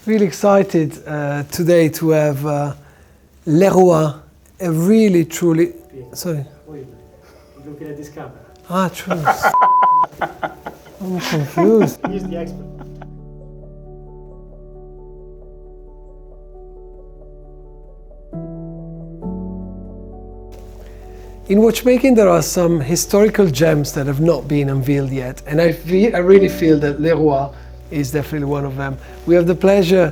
Really excited today to have Leroy, a really truly. Sorry. Wait, looking at this camera. Ah, true. I'm confused. He's the expert. In watchmaking, there are some historical gems that have not been unveiled yet, and I really feel that Leroy is definitely one of them. We have the pleasure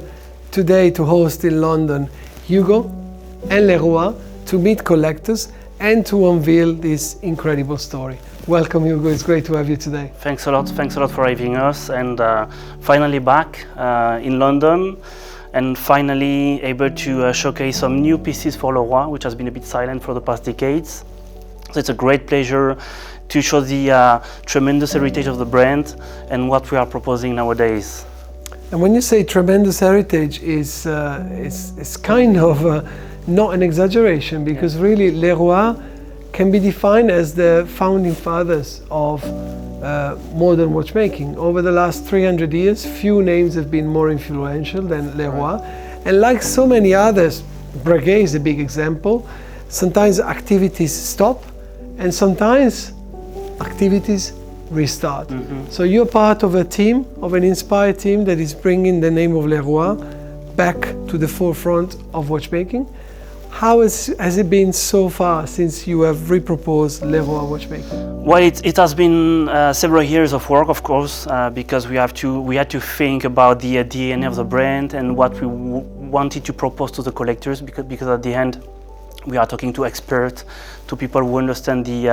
today to host in London Hugo and Leroy to meet collectors and to unveil this incredible story. Welcome, Hugo. It's great to have you today. Thanks a lot for having us, and finally back in London, and finally able to showcase some new pieces for Leroy, which has been a bit silent for the past decades. So it's a great pleasure to show the tremendous heritage of the brand and what we are proposing nowadays. And when you say tremendous heritage, it's kind of not an exaggeration, because really Leroy can be defined as the founding fathers of modern watchmaking. Over the last 300 years, few names have been more influential than Leroy. And like so many others, Breguet is a big example. Sometimes activities stop, and sometimes activities restart. So you're part of a team, of an inspired team that is bringing the name of Leroy back to the forefront of watchmaking. How has it been so far since you have reproposed Leroy watchmaking? Well, it has been several years of work, of course, because we had to think about the DNA of the brand and what we wanted to propose to the collectors, because at the end we are talking to experts, to people who understand the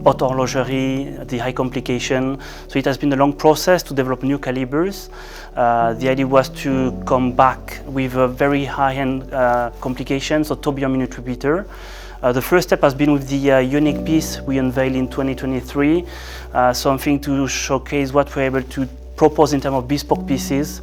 haute horlogerie, the high complication. So it has been a long process to develop new calibers. The idea was to come back with a very high-end complication, so tourbillon minute repeater. The first step has been with the unique piece we unveiled in 2023, something to showcase what we're able to propose in terms of bespoke pieces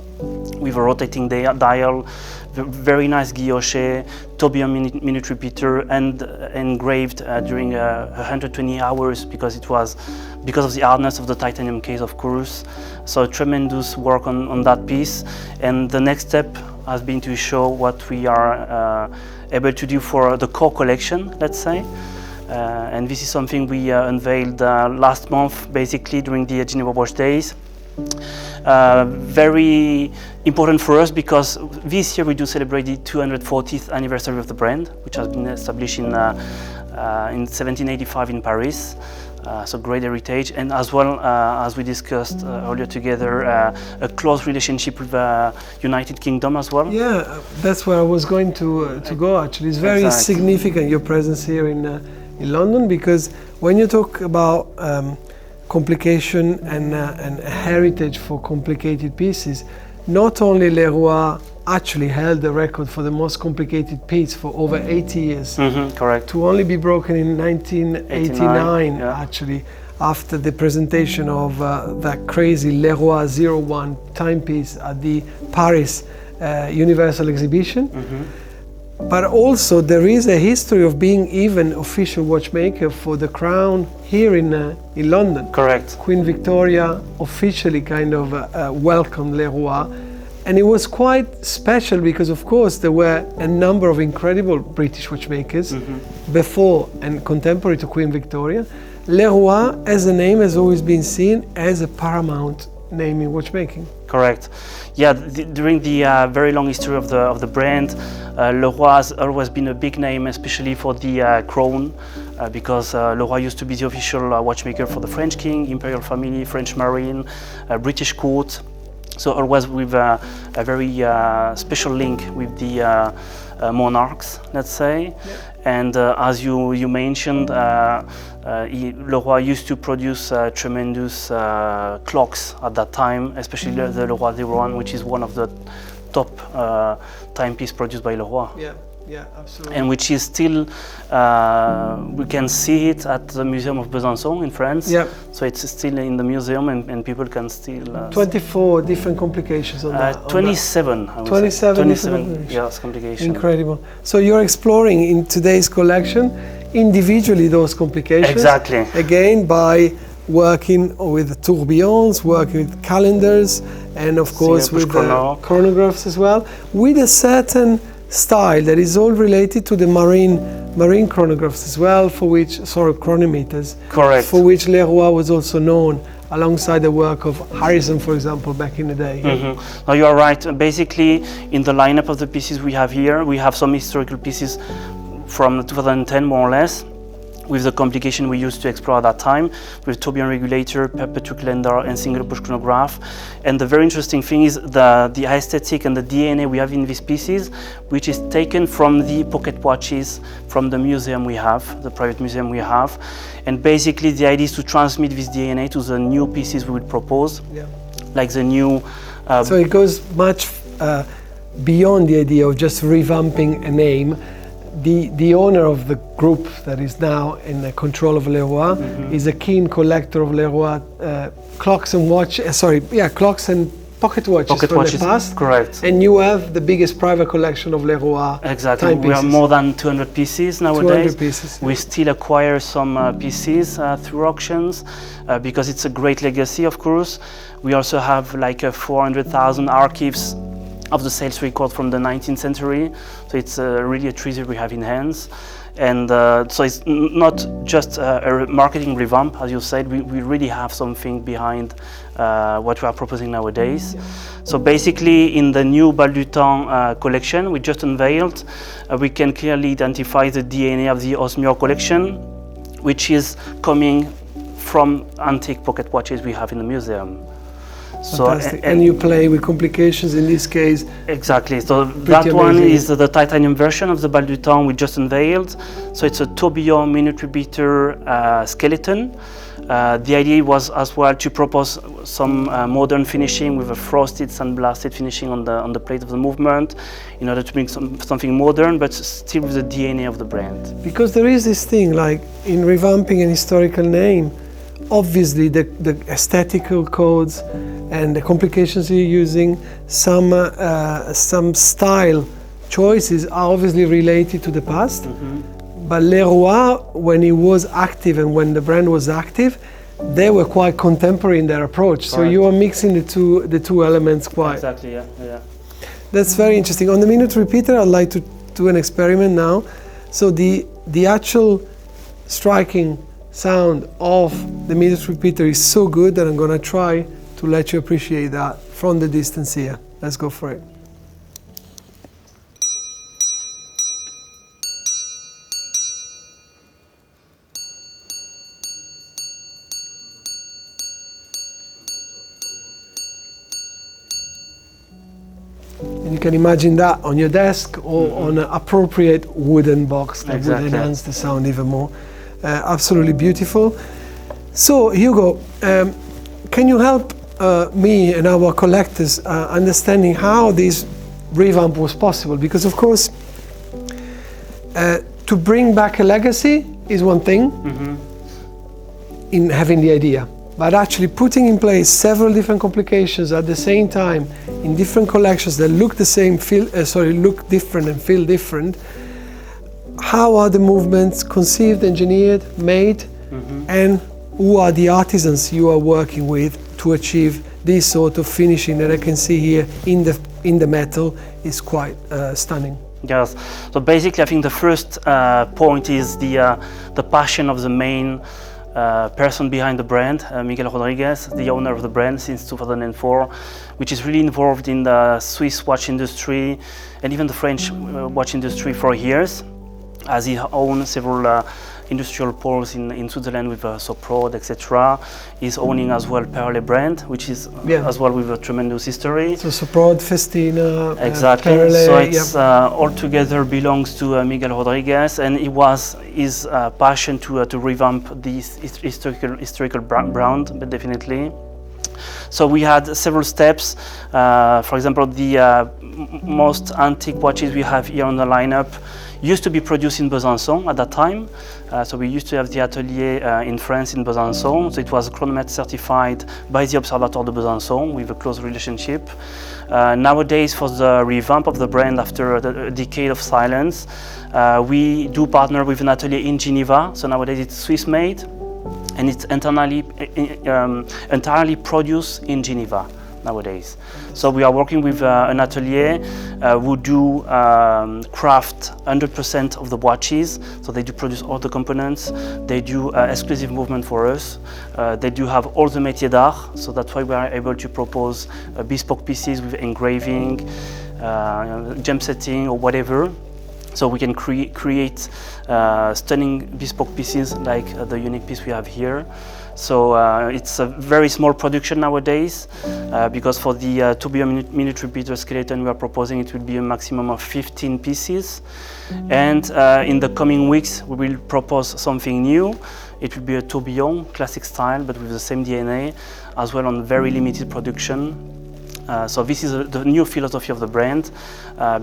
with a rotating dial, very nice guilloche, tourbillon minute repeater, and engraved during 120 hours because of the hardness of the titanium case, of course. So tremendous work on that piece. And the next step has been to show what we are able to do for the core collection, let's say. And this is something we unveiled last month, basically during the Geneva Watch Days. Very important for us because this year we do celebrate the 240th anniversary of the brand, which has been established in 1785 in Paris. So great heritage, and as well as we discussed earlier together, a close relationship with United Kingdom as well. Yeah, that's where I was going to go actually. It's very significant, your presence here in London, because when you talk about complication and heritage for complicated pieces, not only Leroy actually held the record for the most complicated piece for over 80 years. Correct. To only be broken in 1989, actually, after the presentation of that crazy Leroy 01 timepiece at the Paris Universal Exhibition. But also there is a history of being even official watchmaker for the Crown here in London. Correct. Queen Victoria officially kind of welcomed Leroy, and it was quite special because of course there were a number of incredible British watchmakers before and contemporary to Queen Victoria. Leroy as a name has always been seen as a paramount name in watchmaking. Correct. Yeah, during the very long history of the brand, Leroy has always been a big name, especially for the crown, because Leroy used to be the official watchmaker for the French king, imperial family, French marine, British court. So always with a very special link with the monarchs, let's say. And as you mentioned, Leroy used to produce tremendous clocks at that time, especially the Leroy 01, which is one of the top timepiece produced by Leroy. Yeah, absolutely. And which is still, we can see it at the Museum of Besançon in France. Yeah. So it's still in the museum, and people can still... 24 different complications on that. 27, I would 27 say. 27, yes, complications. Incredible. So you're exploring in today's collection individually those complications. Exactly. Again, by working with tourbillons, working with calendars, and of course with chronographs as well, with a certain style that is all related to the marine chronographs as well, for which, chronometers. Correct. For which Leroy was also known, alongside the work of Harrison, for example, back in the day. Mm-hmm. No, you are right. Basically, in the lineup of the pieces we have here, we have some historical pieces from 2010, more or less, with the complication we used to explore at that time, with tourbillon regulator, perpetual calendar, and single push chronograph. And the very interesting thing is the aesthetic and the DNA we have in these pieces, which is taken from the pocket watches from the museum we have, the private museum we have. And basically the idea is to transmit this DNA to the new pieces we would propose, like the new... so it goes much beyond the idea of just revamping a name. The owner of the group that is now in the control of Leroy is a keen collector of Leroy clocks and clocks and pocket watches from the past. Correct. And you have the biggest private collection of Leroy. Exactly. Timepieces. We have more than 200 pieces nowadays. 200 pieces. We still acquire some pieces through auctions because it's a great legacy, of course. We also have like 400,000 archives of the sales record from the 19th century. So it's really a treasure we have in hands. And so it's not just a marketing revamp, as you said, we really have something behind what we are proposing nowadays. So basically in the new Bal du Temps collection we just unveiled, we can clearly identify the DNA of the H.Moser collection, which is coming from antique pocket watches we have in the museum. Fantastic. And you play with complications in this case. Exactly. So that one is the titanium version of the Bal du Temps we just unveiled. So it's a tourbillon minute repeater skeleton. The idea was as well to propose some modern finishing with a frosted, sandblasted finishing on the plate of the movement, in order to bring something modern, but still with the DNA of the brand. Because there is this thing, like in revamping an historical name, obviously the aesthetical codes and the complications you're using, some style choices are obviously related to the past. But Leroy, when he was active and when the brand was active, they were quite contemporary in their approach. So you are mixing the two elements quite. Exactly, yeah. That's very interesting. On the minute repeater, I'd like to do an experiment now. So the actual striking sound of the minute repeater is so good that I'm going to try to let you appreciate that from the distance here. Let's go for it. And you can imagine that on your desk or on an appropriate wooden box that would enhance the sound even more. Absolutely beautiful. So Hugo, can you help me and our collectors understanding how this revamp was possible? Because of course, to bring back a legacy is one thing, in having the idea, but actually putting in place several different complications at the same time in different collections that look the same, look different and feel different. How are the movements conceived, engineered, made, and who are the artisans you are working with to achieve this sort of finishing that I can see here in the metal is quite stunning. Yes. So basically, I think the first point is the passion of the main person behind the brand, Miguel Rodriguez, the owner of the brand since 2004, which is really involved in the Swiss watch industry and even the French watch industry for years, as he owns several industrial poles in Switzerland with Storied, etc. He's owning as well Perle brand, which is as well with a tremendous history. So Storied, Festina, exactly. Perle, so it's all together belongs to Miguel Rodriguez, and it was his passion to revamp this historical brand, but definitely. So we had several steps. For example, the most antique watches we have here on the lineup used to be produced in Besançon at that time. So we used to have the atelier in France in Besançon. So it was chronometer certified by the Observatoire de Besançon with a close relationship. Nowadays, for the revamp of the brand after a decade of silence, we do partner with an atelier in Geneva. So nowadays it's Swiss made. and it's entirely produced in Geneva nowadays. So we are working with an atelier who do craft 100% of the watches. So they do produce all the components. They do exclusive movement for us. They do have all the métiers d'art. So that's why we are able to propose bespoke pieces with engraving, gem setting or whatever. So we can create stunning bespoke pieces like the unique piece we have here. So it's a very small production nowadays because for the tourbillon minute repeater skeleton we are proposing it will be a maximum of 15 pieces. And in the coming weeks we will propose something new. It will be a tourbillon, classic style, but with the same DNA, as well on very limited production. So this is the new philosophy of the brand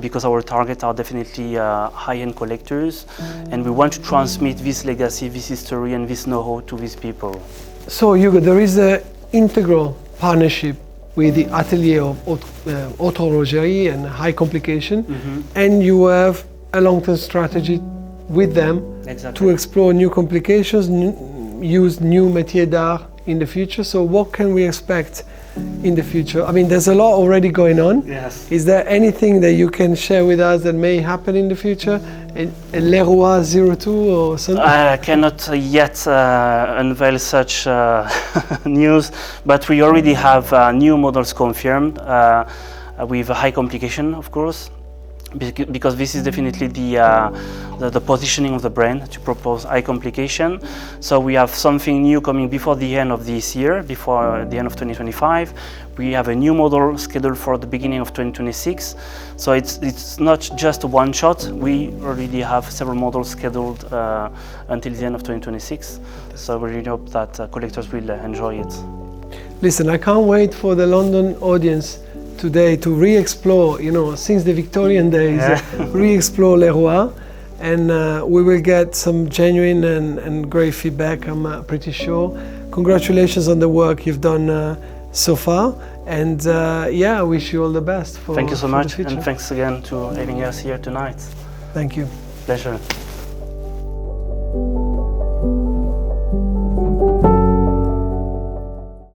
because our targets are definitely high-end collectors, and we want to transmit this legacy, this history, and this know-how to these people. So Hugo, there is an integral partnership with the atelier of Haute horologerie and high complication, and you have a long-term strategy with them to explore new complications, use new métiers d'art in the future. So what can we expect in the future? I mean, there's a lot already going on. Yes. Is there anything that you can share with us that may happen in the future? A L.Leroy 02 or something? I cannot yet unveil such news, but we already have new models confirmed with a high complication, of course, because this is definitely the positioning of the brand, to propose high complication. So we have something new coming before the end of this year, before the end of 2025. We have a new model scheduled for the beginning of 2026. So it's not just a one shot. We already have several models scheduled until the end of 2026. So we really hope that collectors will enjoy it. Listen, I can't wait for the London audience today to re-explore, you know, since the Victorian days, re-explore Leroy, and we will get some genuine and great feedback, I'm pretty sure. Congratulations on the work you've done so far, and yeah, I wish you all the best for Thank you so much, the future. and thanks again to having us here tonight. Thank you. Pleasure.